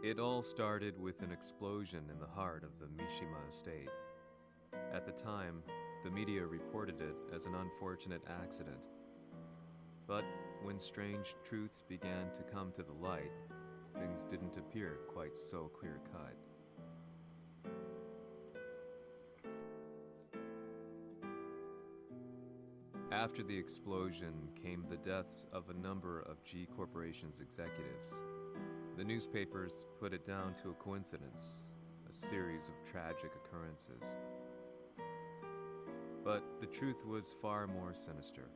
It all started with an explosion in the heart of the Mishima estate. At the time, the media reported it as an unfortunate accident. But when strange truths began to come to the light, things didn't appear quite so clear-cut. After the explosion came the deaths of a number of G Corporation's executives. The newspapers put it down to a coincidence, a series of tragic occurrences. But the truth was far more sinister.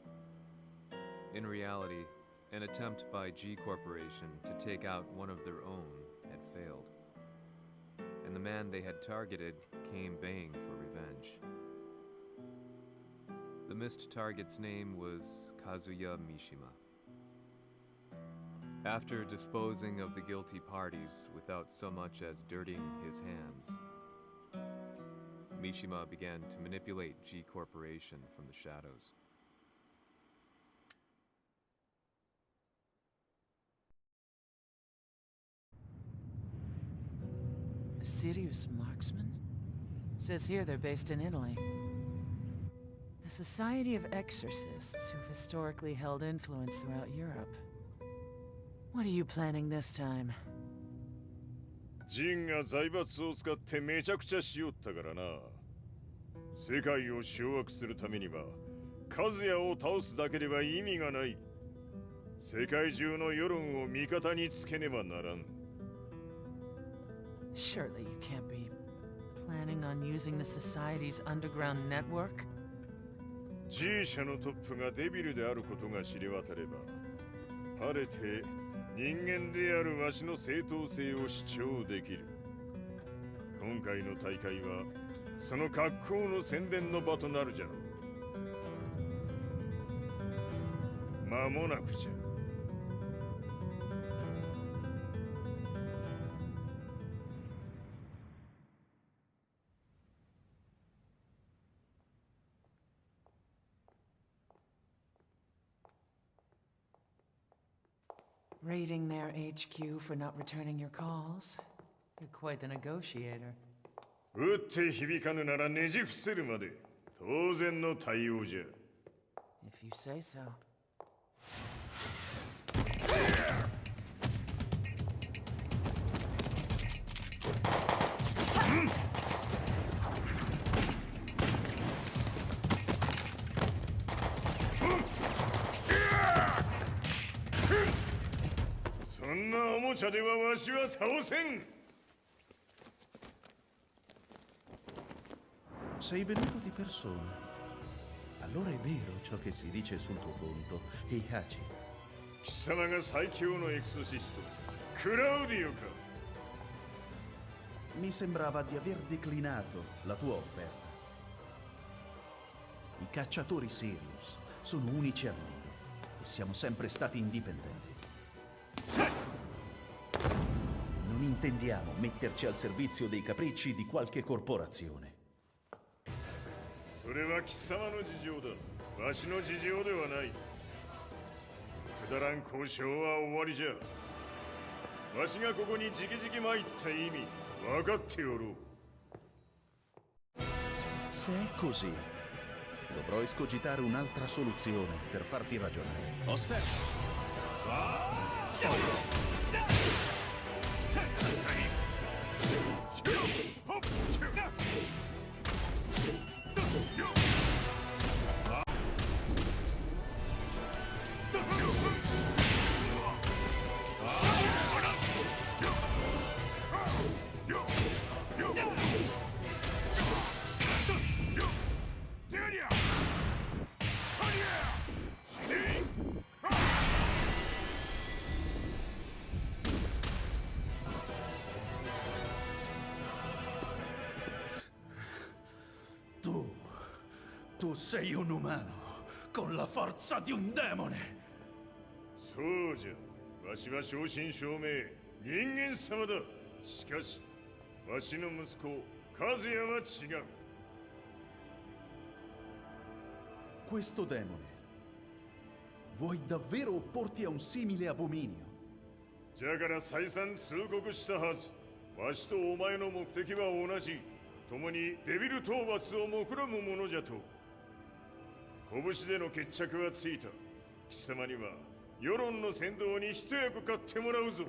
In reality, an attempt by G Corporation to take out one of their own had failed. And the man they had targeted came baying for revenge. The missed target's name was Kazuya Mishima. After disposing of the guilty parties without so much as dirtying his hands, Mishima began to manipulate G Corporation from the shadows. A Sirius marksman? Says here they're based in Italy. A society of exorcists who've historically held influence throughout Europe. What are you planning this time? ジンが財閥を使ってめちゃくちゃしよったからな。世界を掌握するためには、カズヤを倒すだけでは意味がない。世界中の世論を味方につけねばならん。Surely you can't be planning on using the society's underground network? G 社のトップがデビルであることが知れ渡れば、晴れて人間であるわしの正当性を主張できる。今回の大会はその格好の宣伝の場となるじゃろう。間もなくじゃ。Raiding their HQ for not returning your calls. You're quite the negotiator. 撃って響かぬならねじ伏せるまで当然の対応じゃ。If you say so. そんなおもちゃではわしは倒せん。Sei venuto di persona. Allora è vero ciò che si dice sul tuo conto, Heihachi. 貴様が最強のエクソシスト、クラウディオか。Mi sembrava di aver declinato la tua offerta. I cacciatori Sirius sono unici al mondo e siamo sempre stati indipendenti. Non intendiamo metterci al servizio dei capricci di qualche corporazione. それは貴様の事情だ。わしの事情ではない。くだらん交渉は終わりじゃ。わしがここに直々参った意味、分かっておろう。Se è così, dovrò escogitare un'altra soluzione per farti ragionare. Osserva! Tu sei un umano, con la forza di un demone! そうじゃ。わしは正真正銘、人間様だ。しかし、わしの息子、和也は違う。Questo demone, vuoi davvero opporti a un simile abominio? じゃから再三通告したはず。わしとお前の目的は同じ。共にデビル討伐を目論むものじゃと。拳での決着はついた。貴様には世論の先導に一役買ってもらうぞ。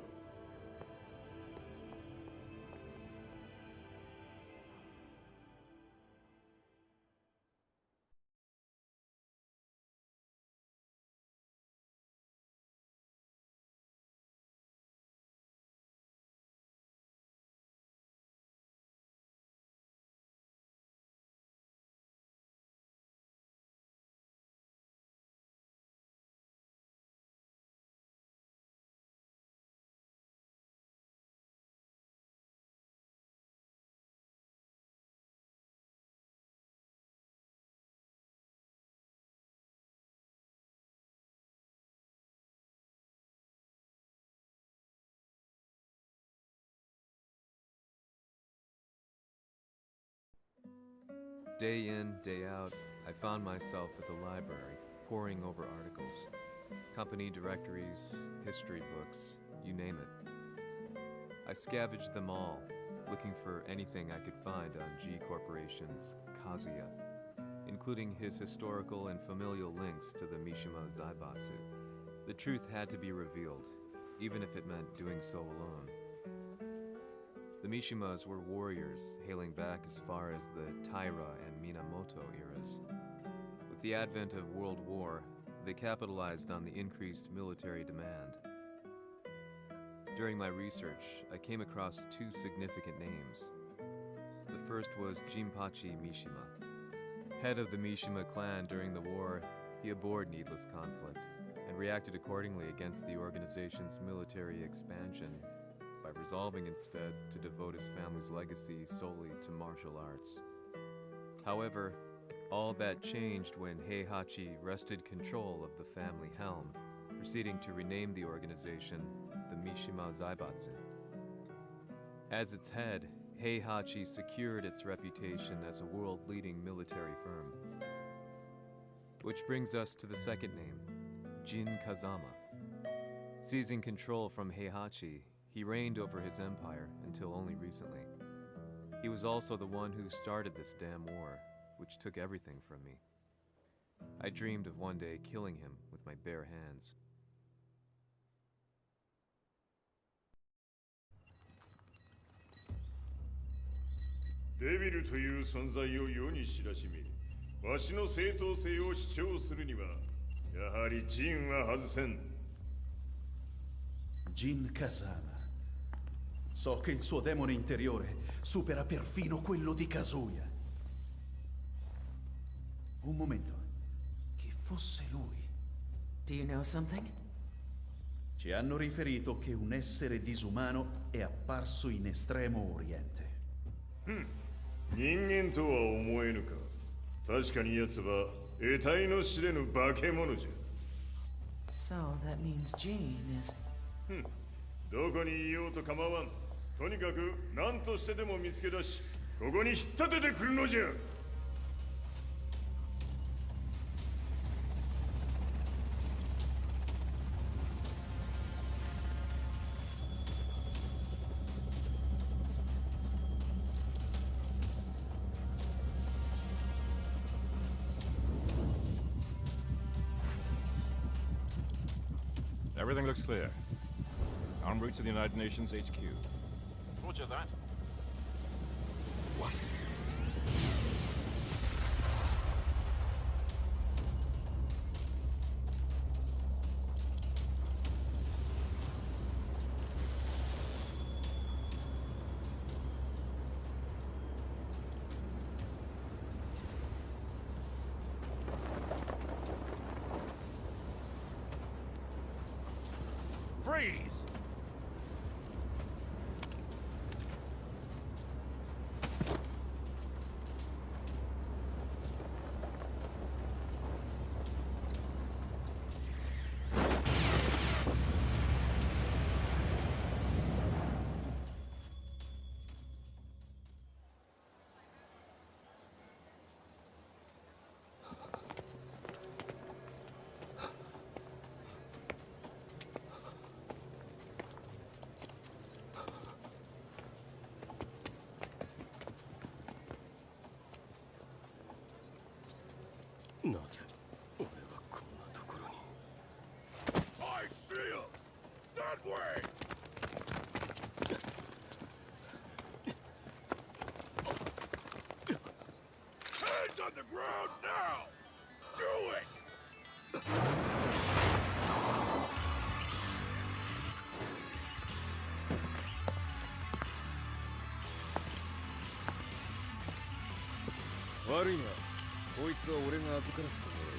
Day in, day out, I found myself at the library, poring over articles. Company directories, history books, you name it. I scavenged them all, looking for anything I could find on G Corporation's Kazuya, including his historical and familial links to the Mishima Zaibatsu. The truth had to be revealed, even if it meant doing so alone. The Mishimas were warriors hailing back as far as the Taira and Minamoto eras. With the advent of World War, they capitalized on the increased military demand. During my research, I came across two significant names. The first was Jinpachi Mishima. Head of the Mishima clan during the war, he abhorred needless conflict and reacted accordingly against the organization's military expansion by resolving instead to devote his family's legacy solely to martial arts. However, all that changed when Heihachi wrested control of the family helm, proceeding to rename the organization the Mishima Zaibatsu. As its head, Heihachi secured its reputation as a world-leading military firm. Which brings us to the second name, Jin Kazama. Seizing control from Heihachi, he reigned over his empire until only recently. He was also the one who started this damn war, which took everything from me. I dreamed of one day killing him with my bare hands. Devil という存在を世に知らしめ、わしの正当性を主張するには、やはりジンは外せん。Jin Kazama. So che il suo demone interiore supera perfino quello di Kazuya. Un momento. Che fosse lui. Do you know something? Ci hanno riferito che un essere disumano è apparso in Estremo Oriente. 人間とは思えぬか。確かに奴は得体の知れぬ化け物じゃ。So that means Jean is... どこにいようと構わん。とにかく何としてでも見つけ出し、ここに引っ立ててくるのじゃ。Everything looks clear. En route to the United Nations HQ. Roger that. What? Freeze! なぜ俺はこんなところに。 I see him! That way! Hands on the ground now! Do it! 悪いな。こいつは俺が預からせてもらう。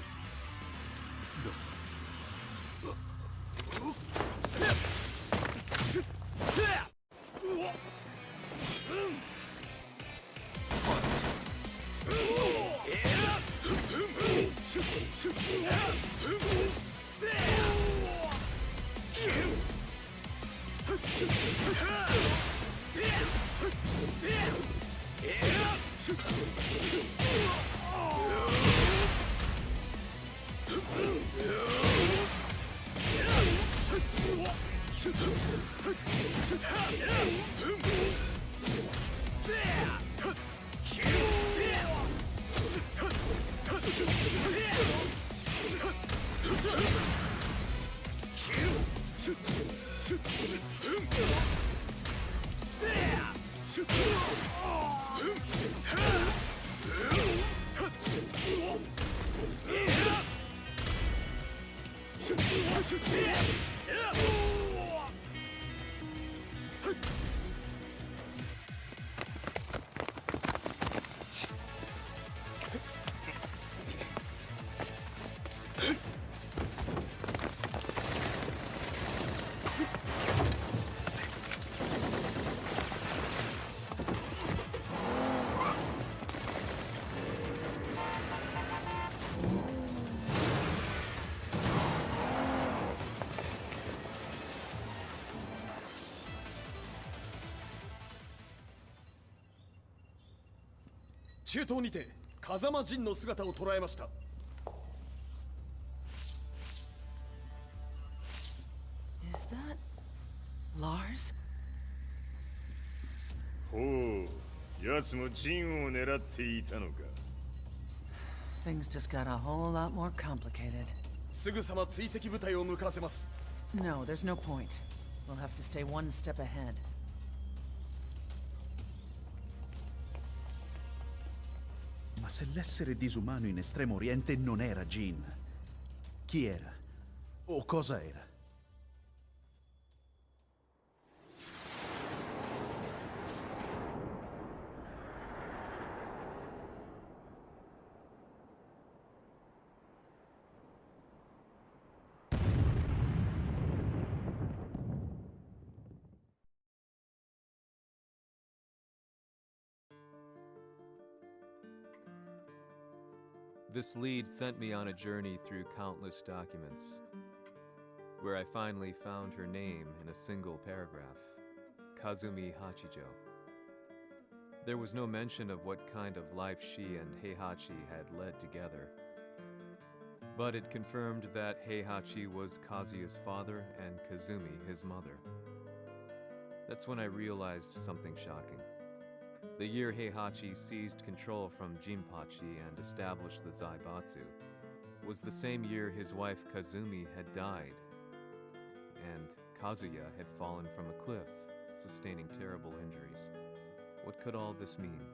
中東にて風間陣の姿を捉えました。 Is that Lars? ほう、奴もジンを狙っていたのか。 Things just got a whole lot more complicated. すぐさま追跡部隊を向かわせます。 No, there's no point. We'll have to stay one step ahead. Ma se l'essere disumano in Estremo Oriente non era Jin, chi era? O cosa era? This lead sent me on a journey through countless documents, where I finally found her name in a single paragraph, Kazumi Hachijo. There was no mention of what kind of life she and Heihachi had led together, but it confirmed that Heihachi was Kazuya's father and Kazumi his mother. That's when I realized something shocking. The year Heihachi seized control from Jinpachi and established the Zaibatsu was the same year his wife Kazumi had died, and Kazuya had fallen from a cliff, sustaining terrible injuries. What could all this mean?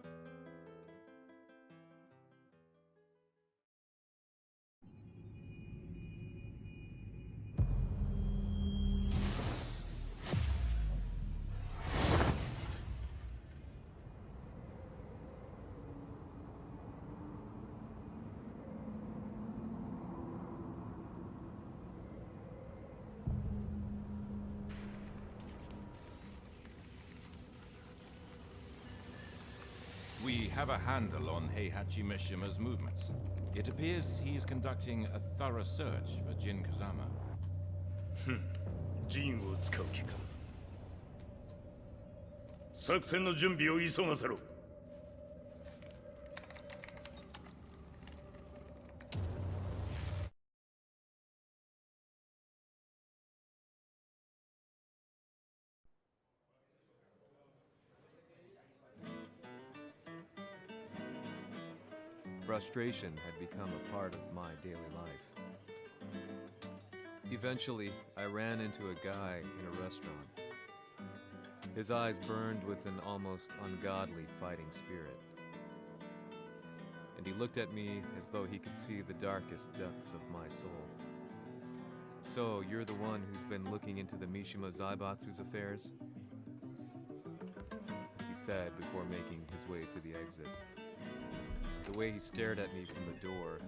We have a handle on Heihachi Mishima's movements. It appears he is conducting a thorough search for Jin Kazama. ジンを使う気か。作戦の準備を急がせろ。frustration had become a part of my daily life. Eventually, I ran into a guy in a restaurant. His eyes burned with an almost ungodly fighting spirit. And he looked at me as though he could see the darkest depths of my soul. "So, you're the one who's been looking into the Mishima Zaibatsu's affairs?" he said before making his way to the exit. The way he stared at me from the door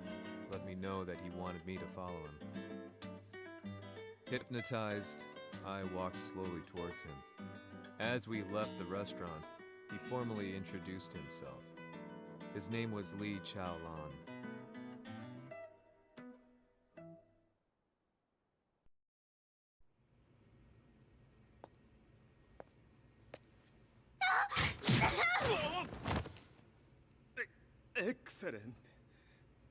let me know that he wanted me to follow him. Hypnotized, I walked slowly towards him. As we left the restaurant, he formally introduced himself. His name was Lee Chaolan. Excellent.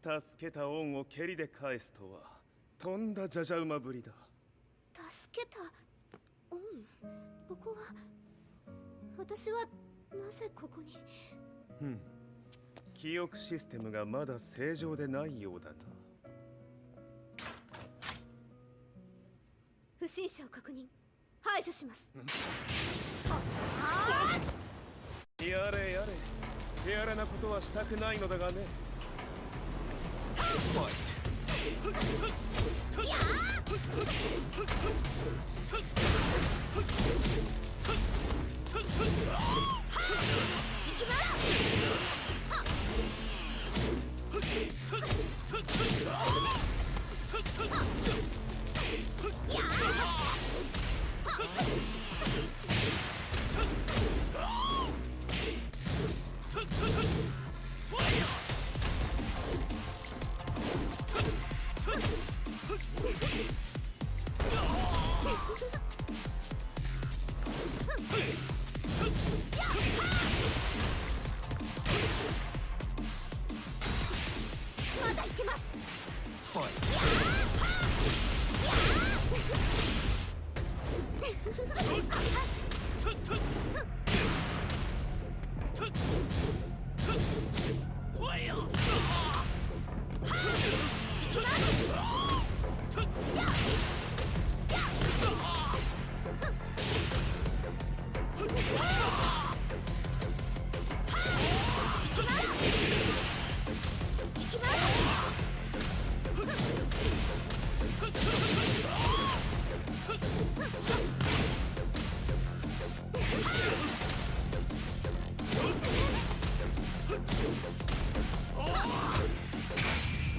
助けた恩を蹴りで返すとはとんだじゃじゃ馬ぶりだ。助けた恩。ここは私はなぜここに。記憶システムがまだ正常でないようだな。不審者を確認。排除します。やれやれ。手荒なことはしたくないのだがね。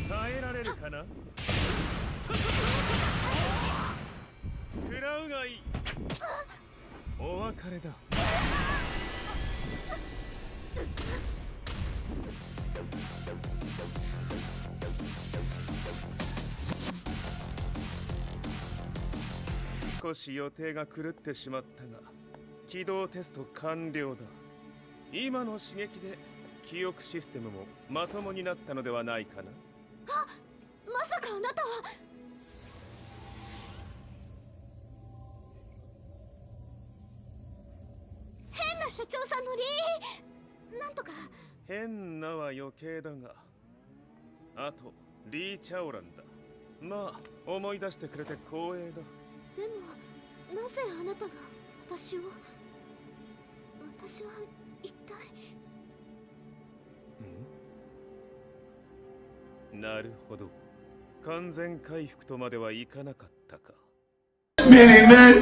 耐えられるかな。食らうがいい。お別れだ。少し予定が狂ってしまったが、起動テスト完了だ。今の刺激で記憶システムもまともになったのではないかな。まさかあなたは。変な社長さんのなんとか。変なは余計だが、あとリー・チャオランだ。まあ思い出してくれて光栄だ。でもなぜあなたが私は一体。なるほど。完全回復とまではいかなかったか。Many men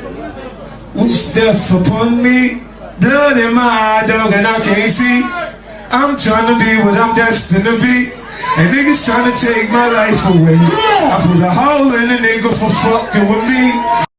will step upon me, blood in my eye, dog, and I can't see. I'm trying to be what I'm destined to be, and niggas trying to take my life away. I put a hole in a nigga for fucking with me.